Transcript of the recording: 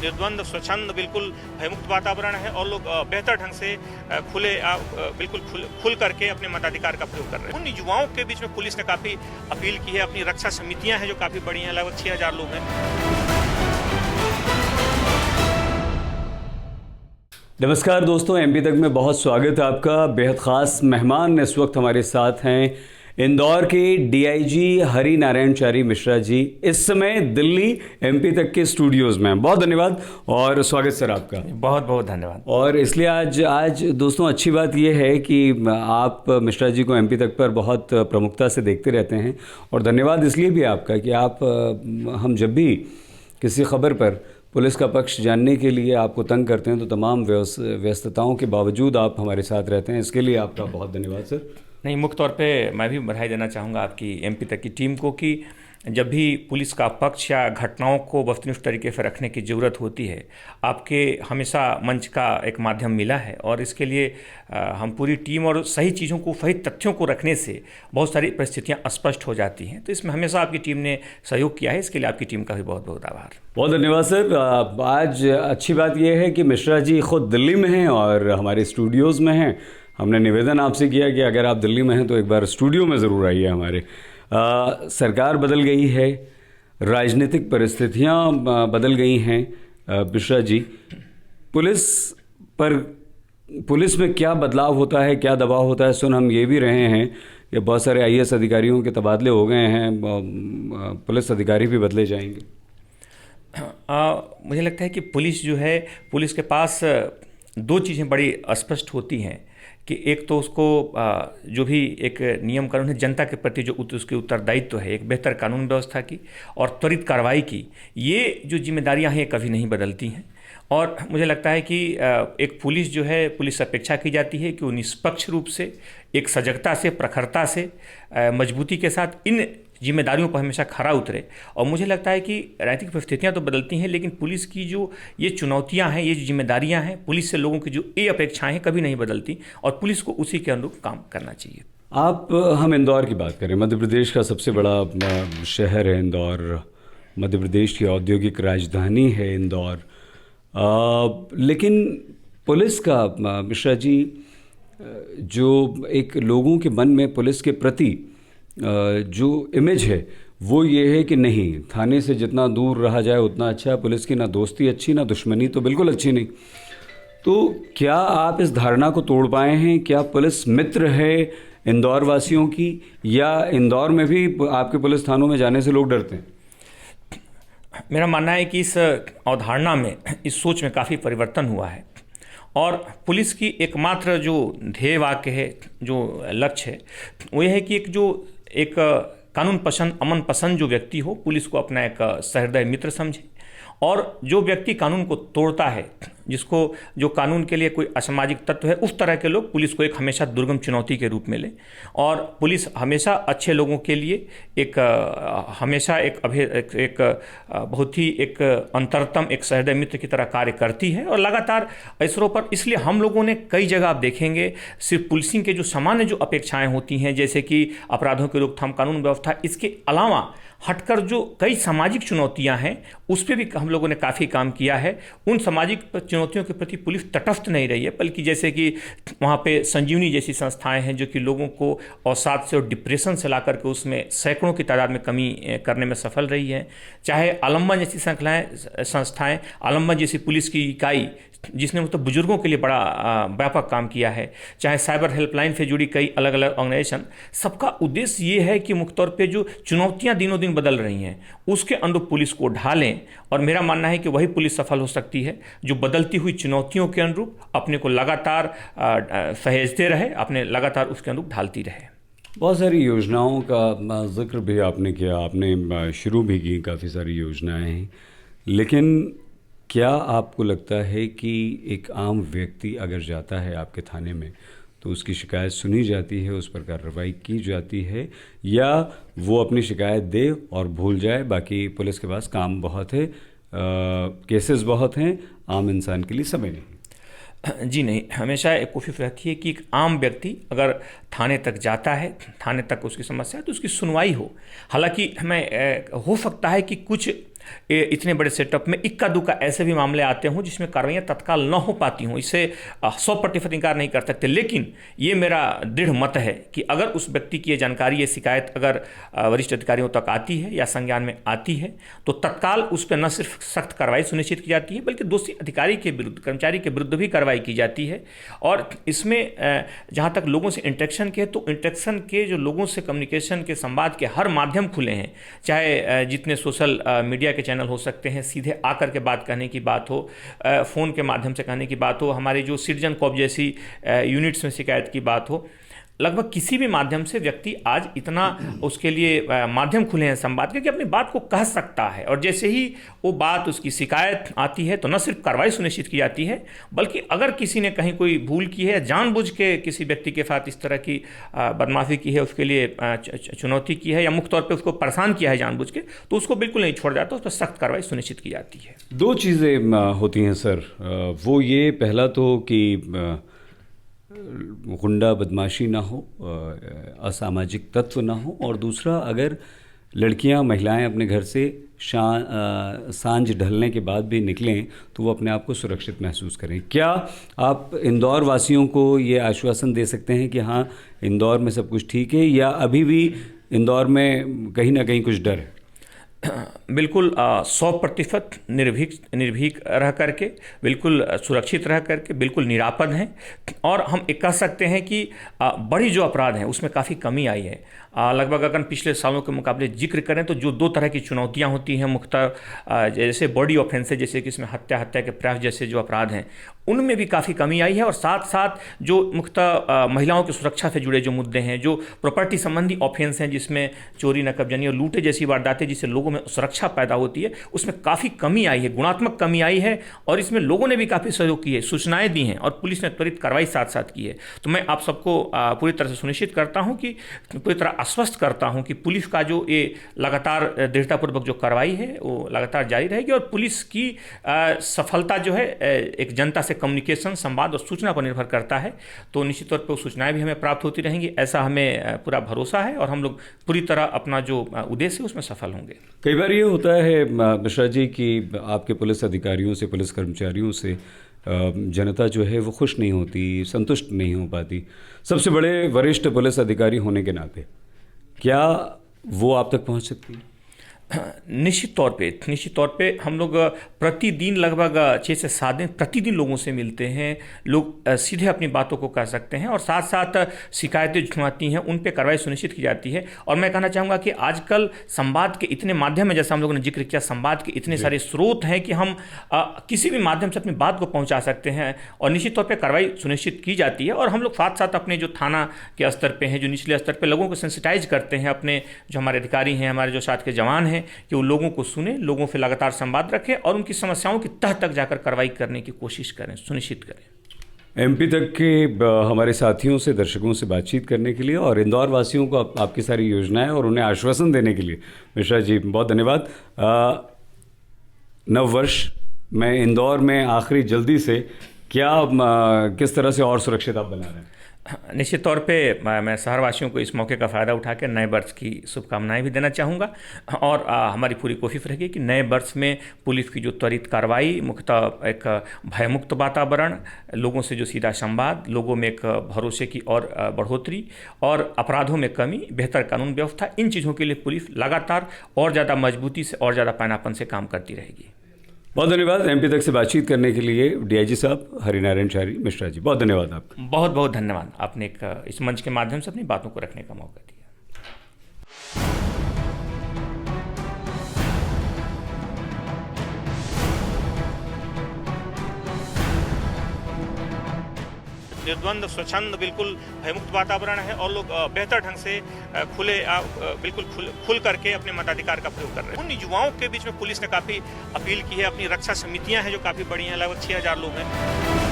निर्द्वंद, स्वच्छंद, बिल्कुल भयमुक्त वातावरण है और लोग बेहतर ढंग से बिल्कुल खुल करके अपने मताधिकार का प्रयोग कर रहे हैं। उन युवाओं के बीच में पुलिस ने काफ़ी अपील की है। अपनी रक्षा समितियां हैं जो काफ़ी बड़ी हैं, लगभग 6000 लोग हैं। नमस्कार दोस्तों, एमपी तक में बहुत स्वागत है आपका। बेहद ख़ास मेहमान इस वक्त हमारे साथ हैं इंदौर के डीआईजी हरि नारायणचारी मिश्रा जी, इस समय दिल्ली एमपी तक के स्टूडियोज़ में। बहुत धन्यवाद और स्वागत सर आपका। बहुत बहुत धन्यवाद। और इसलिए आज दोस्तों अच्छी बात यह है कि आप मिश्रा जी को एमपी तक पर बहुत प्रमुखता से देखते रहते हैं, और धन्यवाद इसलिए भी आपका कि आप हम जब भी किसी खबर पर पुलिस का पक्ष जानने के लिए आपको तंग करते हैं तो तमाम व्यस्तताओं के बावजूद आप हमारे साथ रहते हैं। इसके लिए आपका बहुत धन्यवाद सर। नहीं, मुख्य तौर पे मैं भी बधाई देना चाहूँगा आपकी एमपी तक की टीम को कि जब भी पुलिस का पक्ष या घटनाओं को वस्तुनिष्ठ तरीके से रखने की ज़रूरत होती है, आपके हमेशा मंच का एक माध्यम मिला है, और इसके लिए हम पूरी टीम और सही चीज़ों को, सही तथ्यों को रखने से बहुत सारी परिस्थितियां स्पष्ट हो जाती हैं। तो इसमें हमेशा आपकी टीम ने सहयोग किया है, इसके लिए आपकी टीम का भी बहुत बहुत आभार। बहुत धन्यवाद सर। आज अच्छी बात यह है कि मिश्रा जी खुद दिल्ली में हैं और हमारे स्टूडियोज़ में हैं। हमने निवेदन आपसे किया कि अगर आप दिल्ली में हैं तो एक बार स्टूडियो में ज़रूर आइए हमारे। सरकार बदल गई है, राजनीतिक परिस्थितियां बदल गई हैं। मिश्रा जी, पुलिस में क्या बदलाव होता है, क्या दबाव होता है? सुन हम ये भी रहे हैं कि बहुत सारे आईएएस अधिकारियों के तबादले हो गए हैं, पुलिस अधिकारी भी बदले जाएंगे। मुझे लगता है कि पुलिस जो है, पुलिस के पास दो चीज़ें बड़ी स्पष्ट होती हैं कि एक तो उसको जो भी एक नियम कानून है, जनता के प्रति जो उसके उत्तरदायित्व है, एक बेहतर कानून व्यवस्था की और त्वरित कार्रवाई की, ये जो जिम्मेदारियां हैं कभी नहीं बदलती हैं। और मुझे लगता है कि एक पुलिस जो है, पुलिस से अपेक्षा की जाती है कि वो निष्पक्ष रूप से, एक सजगता से, प्रखरता से, मजबूती के साथ इन जिम्मेदारियों पर हमेशा खरा उतरे। और मुझे लगता है कि राजनीतिक परिस्थितियां तो बदलती हैं, लेकिन पुलिस की जो ये चुनौतियां हैं, ये जो जिम्मेदारियां हैं, पुलिस से लोगों की जो ये अपेक्षाएं हैं, कभी नहीं बदलती, और पुलिस को उसी के अनुरूप काम करना चाहिए। हम इंदौर की बात करें, मध्य प्रदेश का सबसे बड़ा शहर है इंदौर, मध्य प्रदेश की औद्योगिक राजधानी है इंदौर। लेकिन पुलिस का मिश्रा जी, जो एक लोगों के मन में पुलिस के प्रति जो इमेज है वो ये है कि नहीं, थाने से जितना दूर रहा जाए उतना अच्छा है। पुलिस की ना दोस्ती अच्छी, ना दुश्मनी तो बिल्कुल अच्छी नहीं। तो क्या आप इस धारणा को तोड़ पाए हैं? क्या पुलिस मित्र है इंदौर वासियों की, या इंदौर में भी आपके पुलिस थानों में जाने से लोग डरते हैं? मेरा मानना है कि इस अवधारणा में, इस सोच में काफ़ी परिवर्तन हुआ है, और पुलिस की एकमात्र जो ध्येय वाक्य है, जो लक्ष्य है, वो यह है कि एक कानून पसंद, अमन पसंद जो व्यक्ति हो, पुलिस को अपना एक सहृदय मित्र समझे, और जो व्यक्ति कानून को तोड़ता है, जो कानून के लिए कोई असामाजिक तत्व है, उस तरह के लोग पुलिस को एक हमेशा दुर्गम चुनौती के रूप में लें। और पुलिस हमेशा अच्छे लोगों के लिए हमेशा एक बहुत ही एक अंतरतम, एक सहृदय मित्र की तरह कार्य करती है, और लगातार अवसरों पर। इसलिए हम लोगों ने कई जगह आप देखेंगे, सिर्फ पुलिसिंग के जो सामान्य जो अपेक्षाएं होती हैं, जैसे कि अपराधों की रोकथाम, कानून व्यवस्था, इसके अलावा हटकर जो कई सामाजिक चुनौतियां हैं, उस पर भी हम लोगों ने काफ़ी काम किया है। उन सामाजिक चुनौतियों के प्रति पुलिस तटस्थ नहीं रही है, बल्कि जैसे कि वहाँ पे संजीवनी जैसी संस्थाएं हैं जो कि लोगों को अवसाद से और डिप्रेशन से ला करके उसमें सैकड़ों की तादाद में कमी करने में सफल रही है। चाहे आलम्बन जैसी संस्थाएं, आलम्बन जैसी पुलिस की इकाई जिसने मतलब बुजुर्गों के लिए बड़ा व्यापक काम किया है, चाहे साइबर हेल्पलाइन से जुड़ी कई अलग अलग ऑर्गेनाइजेशन, सबका उद्देश्य ये है कि मुख्य तौर पे जो चुनौतियां दिनों दिन बदल रही हैं उसके अनुरूप पुलिस को ढालें। और मेरा मानना है कि वही पुलिस सफल हो सकती है जो बदलती हुई चुनौतियों के अनुरूप अपने को लगातार सहेजते रहे, अपने लगातार उसके अनुरूप ढालती रहे। बहुत सारी योजनाओं का जिक्र भी आपने किया, आपने शुरू भी की, काफ़ी सारी योजनाएं हैं, लेकिन क्या आपको लगता है कि एक आम व्यक्ति अगर जाता है आपके थाने में तो उसकी शिकायत सुनी जाती है, उस पर कार्रवाई की जाती है, या वो अपनी शिकायत दे और भूल जाए? बाकी पुलिस के पास काम बहुत है, केसेस बहुत हैं, आम इंसान के लिए समय नहीं। जी नहीं, हमेशा एक कोशिश रहती है कि एक आम व्यक्ति अगर थाने तक जाता है, थाने तक उसकी समस्या है तो उसकी सुनवाई हो। हालांकि हमें हो सकता है कि कुछ इतने बड़े सेटअप में इक्का दुक्का ऐसे भी मामले आते हों जिसमें कार्रवाइयाँ तत्काल न हो पाती हों, इससे 100% इनकार नहीं कर सकते। लेकिन ये मेरा दृढ़ मत है कि अगर उस व्यक्ति की ये जानकारी, ये शिकायत अगर वरिष्ठ अधिकारियों तक आती है या संज्ञान में आती है तो तत्काल उस पर न सिर्फ सख्त कार्रवाई सुनिश्चित की जाती है बल्कि दोषी अधिकारी के विरुद्ध, कर्मचारी के विरुद्ध भी कार्रवाई की जाती है। और इसमें जहाँ तक लोगों से इंटरेक्शन के, तो इंटरेक्शन के जो लोगों से कम्युनिकेशन के, संवाद के हर माध्यम खुले हैं, चाहे जितने सोशल मीडिया के चैनल हो सकते हैं, सीधे आकर के बात करने की बात हो, फ़ोन के माध्यम से कहने की बात हो, हमारी जो सिटीजन कॉप जैसी यूनिट्स में शिकायत की बात हो, लगभग किसी भी माध्यम से व्यक्ति आज इतना उसके लिए माध्यम खुले हैं संवाद के कि अपनी बात को कह सकता है। और जैसे ही वो बात, उसकी शिकायत आती है तो न सिर्फ कार्रवाई सुनिश्चित की जाती है बल्कि अगर किसी ने कहीं कोई भूल की है या जानबूझ के किसी व्यक्ति के साथ इस तरह की बदमाशी की है, उसके लिए चुनौती की है या मुख्य तौर पर उसको परेशान किया है जानबूझ के, तो उसको बिल्कुल नहीं छोड़ जाता, उस पर सख्त कार्रवाई सुनिश्चित की जाती है। दो चीज़ें होती हैं सर, वो ये, पहला तो कि गुंडा बदमाशी ना हो, असामाजिक तत्व ना हो, और दूसरा अगर लड़कियां, महिलाएं अपने घर से सांझ ढलने के बाद भी निकलें तो वो अपने आप को सुरक्षित महसूस करें। क्या आप इंदौर वासियों को ये आश्वासन दे सकते हैं कि हाँ, इंदौर में सब कुछ ठीक है, या अभी भी इंदौर में कहीं ना कहीं कुछ डर है? बिल्कुल 100% निर्भीक रह करके, बिल्कुल सुरक्षित रह करके, बिल्कुल निरापद हैं। और हम एक कह सकते हैं कि बड़ी जो अपराध हैं उसमें काफ़ी कमी आई है। लगभग अगर पिछले सालों के मुकाबले जिक्र करें तो जो दो तरह की चुनौतियां होती हैं मुख्यतः, जैसे बॉडी ऑफेंसेज, जैसे कि इसमें हत्या के प्रयास जैसे जो अपराध हैं, उनमें भी काफ़ी कमी आई है। और साथ साथ जो मुख्यतः महिलाओं की सुरक्षा से जुड़े जो मुद्दे हैं, जो प्रॉपर्टी संबंधी ऑफेंस हैं, जिसमें चोरी, नकबजनी और लूटे जैसी वारदातें जिससे लोगों में सुरक्षा पैदा होती है, उसमें काफ़ी कमी आई है, गुणात्मक कमी आई है। और इसमें लोगों ने भी काफ़ी सहयोग की है, सूचनाएं दी हैं और पुलिस ने त्वरित कार्रवाई साथ साथ की है। तो मैं आप सबको पूरी तरह से सुनिश्चित करता हूँ कि, पूरी तरह आश्वस्त करता हूँ कि पुलिस का जो ये लगातार दृढ़तापूर्वक जो कार्रवाई है वो लगातार जारी रहेगी। और पुलिस की सफलता जो है एक जनता से कम्युनिकेशन, संवाद और सूचना पर निर्भर करता है। तो निश्चित तौर पर सूचनाएं भी हमें प्राप्त होती रहेंगी, ऐसा हमें पूरा भरोसा है। और हम लोग पूरी तरह अपना जो उद्देश्य है उसमें सफल होंगे। कई बार ये होता है मिश्रा जी कि आपके पुलिस अधिकारियों से, पुलिस कर्मचारियों से जनता जो है वो खुश नहीं होती, संतुष्ट नहीं हो पाती। सबसे बड़े वरिष्ठ पुलिस अधिकारी होने के नाते क्या वो आप तक पहुंच सकती है? निश्चित तौर पे हम लोग प्रतिदिन लगभग 6 से 7 दिन प्रतिदिन लोगों से मिलते हैं। लोग सीधे अपनी बातों को कह सकते हैं और साथ साथ शिकायतें जो आती हैं उन पे कार्रवाई सुनिश्चित की जाती है। और मैं कहना चाहूँगा कि आजकल संवाद के इतने माध्यम हैं, जैसा हम लोगों ने जिक्र किया, संवाद के इतने सारे स्रोत हैं कि हम किसी भी माध्यम से अपनी बात को पहुँचा सकते हैं और निश्चित तौर पर कार्रवाई सुनिश्चित की जाती है। और हम लोग साथ साथ अपने जो थाना के स्तर पर हैं, जो निचले स्तर पर लोगों को सेंसिटाइज करते हैं, अपने जो हमारे अधिकारी हैं, हमारे जो साथ के जवान हैं, कि वो लोगों को सुने, लोगों से लगातार संवाद रखें और उनकी समस्याओं की तह तक जाकर कार्रवाई करने की कोशिश करें, सुनिश्चित करें। एमपी तक के हमारे साथियों से, दर्शकों से बातचीत करने के लिए और इंदौर वासियों को आपकी सारी योजनाएं और उन्हें आश्वासन देने के लिए मिश्रा जी बहुत धन्यवाद। नव वर्ष में इंदौर में आखिरी जल्दी से किस तरह से और सुरक्षित आप बना रहे हैं? निश्चित तौर पे मैं शहरवासियों को इस मौके का फ़ायदा उठा के नए वर्ष की शुभकामनाएं भी देना चाहूँगा। और हमारी पूरी कोशिश रहेगी कि नए वर्ष में पुलिस की जो त्वरित कार्रवाई, मुख्यतः एक भयमुक्त वातावरण, लोगों से जो सीधा संवाद, लोगों में एक भरोसे की और बढ़ोतरी और अपराधों में कमी, बेहतर कानून व्यवस्था, इन चीज़ों के लिए पुलिस लगातार और ज़्यादा मजबूती से और ज़्यादा पैनापन से काम करती रहेगी। बहुत धन्यवाद एमपी तक से बातचीत करने के लिए डीआईजी साहब हरिनारायण चारी मिश्रा जी, बहुत धन्यवाद आपका। बहुत बहुत धन्यवाद, आपने इस मंच के माध्यम से अपनी बातों को रखने का मौका दिया। निर्द्वंद, स्वच्छंद, बिल्कुल भयमुक्त वातावरण है और लोग बेहतर ढंग से बिल्कुल खुल करके अपने मताधिकार का प्रयोग कर रहे हैं। उन युवाओं के बीच में पुलिस ने काफ़ी अपील की है, अपनी रक्षा समितियां हैं जो काफ़ी बड़ी हैं, लगभग 6000 लोग हैं।